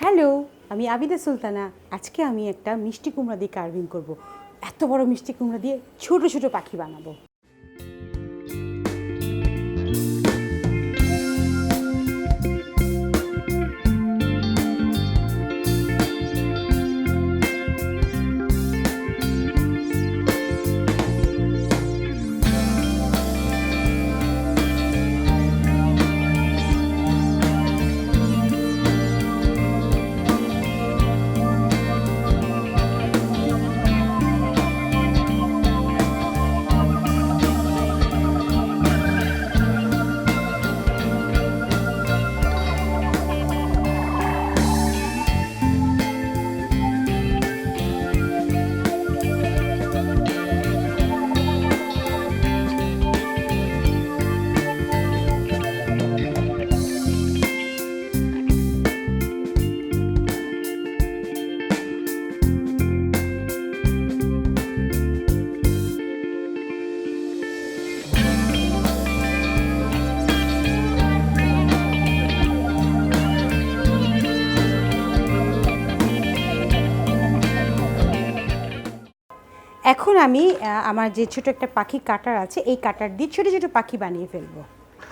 Hello, আমি আবিদা সুলতানা। আজকে আমি একটা মিষ্টি কুমড়া দিয়ে কার্ভিং করব। এত বড় মিষ্টি কুমড়া দিয়ে ছোট ছোট পাখি বানাবো। এখন আমি আমার যে ছোট একটা পাখি কাটার আছে, এই কাটার দিয়ে ছোট ছোট পাখি বানিয়ে ফেলবো।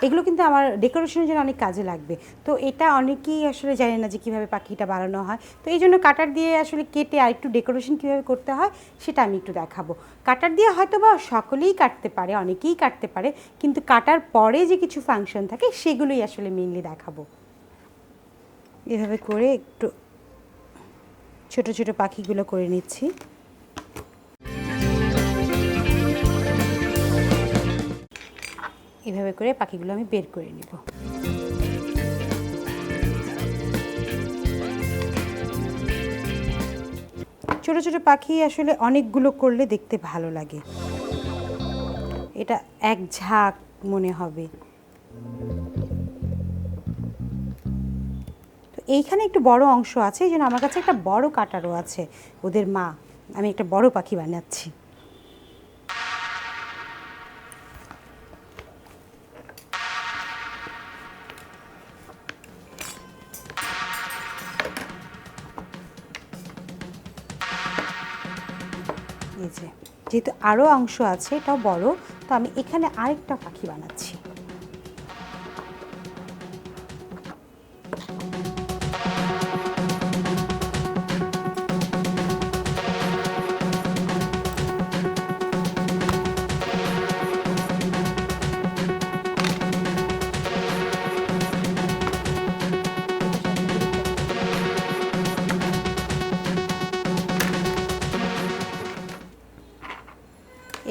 এগুলো কিন্তু আমার ডেকোরেশনের জন্য অনেক কাজে লাগবে। তো এটা অনেকেই আসলে জানে না যে কীভাবে পাখিটা বানানো হয়। তো এই জন্য কাটার দিয়ে আসলে কেটে আর একটু ডেকোরেশন কীভাবে করতে হয় সেটা আমি একটু দেখাবো। কাটার দিয়ে হয়তো বা সকলেই কাটতে পারে, অনেকেই কাটতে পারে, কিন্তু কাটার পরে যে কিছু ফাংশন থাকে সেগুলোই আসলে মেইনলি দেখাবো। এভাবে করে একটু ছোট ছোট পাখিগুলো করে নিচ্ছি। এভাবে করে পাখিগুলো আমি বের করে নেব। ছোট ছোট পাখি আসলে অনেকগুলো করলে দেখতে ভালো লাগে, এটা এক ঝাঁক মনে হবে। তো এইখানে একটু বড় অংশ আছে, এই জন্য আমার কাছে একটা বড় কাটারও আছে, ওদের মা। আমি একটা বড় পাখি বানাচ্ছি। এই যে, যেহেতু আরও অংশ আছে, এটাও বড়, তো আমি এখানে আরেকটা পাখি বানাচ্ছি।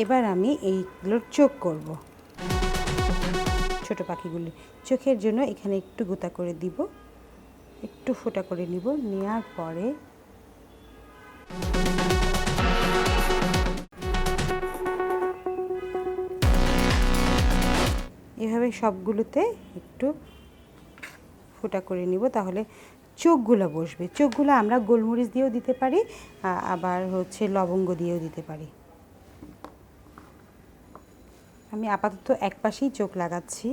এবার আমি এইগুলোর চোখ করব। ছোট পাখিগুলি চোখের জন্য এখানে একটু গোতা করে দিব, একটু ফোঁটা করে নিব। নেওয়ার পরে এভাবে সবগুলোতে একটু ফোঁটা করে নিব, তাহলে চোখগুলো বসবে। চোখগুলো আমরা গোলমরিচ দিয়েও দিতে পারি, আবার হচ্ছে লবঙ্গ দিয়েও দিতে পারি। আমি আপাতত এক পাশেই চোখ লাগাচ্ছি।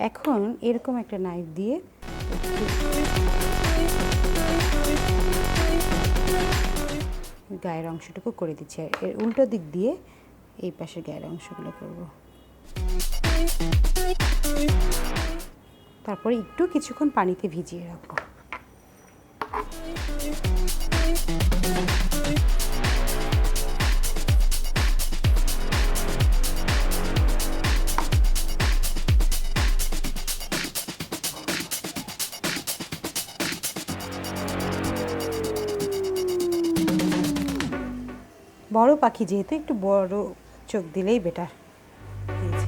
এখন এরকম একটা নাইফ দিয়ে গায়ের অংশটুকু করে দিচ্ছি, আর এর উল্টো দিক দিয়ে এই পাশের গায়ের অংশগুলো করব। তারপরে একটু কিছুক্ষণ পানিতে ভিজিয়ে রাখবো। বড় পাখি যেহেতু একটু বড় চোখ দিলেই বেটার। এই যে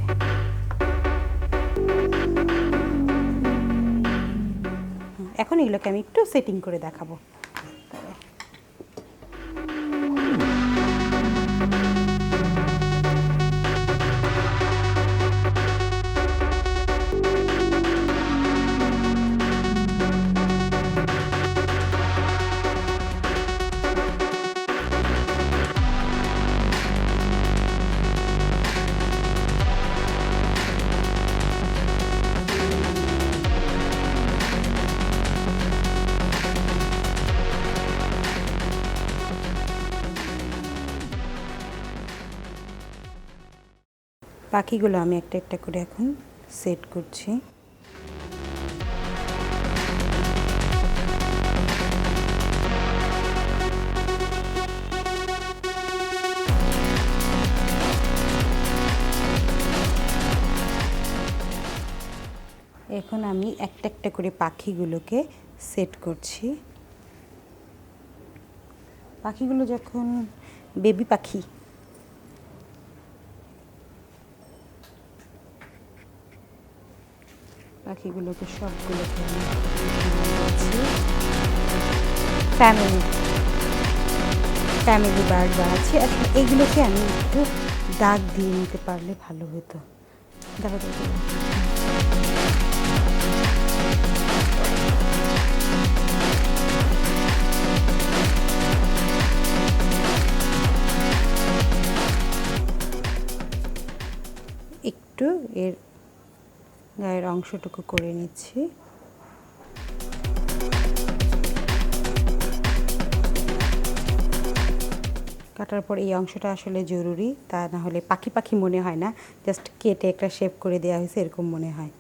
এখন এগুলোকে আমি একটু সেটিং করে দেখাবো। পাখিগুলো আমি একটা একটা করে এখন সেট করছি। এখন আমি একটা একটা করে পাখিগুলোকে সেট করছি। পাখিগুলো যখন বেবি পাখি, পাখিগুলোকে সবগুলোকে ফ্যামিলি ফ্যামিলি বার্ড বানাচ্ছি। এখন এইগুলোকে আমি একটু দাগ দিয়ে নিতে পারলে ভালো হতো। একটু এর গায়ের অংশটুকু করে নিচ্ছি। কাটার পর এই অংশটা আসলে জরুরি, তা না হলে পাখি পাখি মনে হয় না, জাস্ট কেটে একটা শেপ করে দেওয়া হয়েছে এরকম মনে হয়।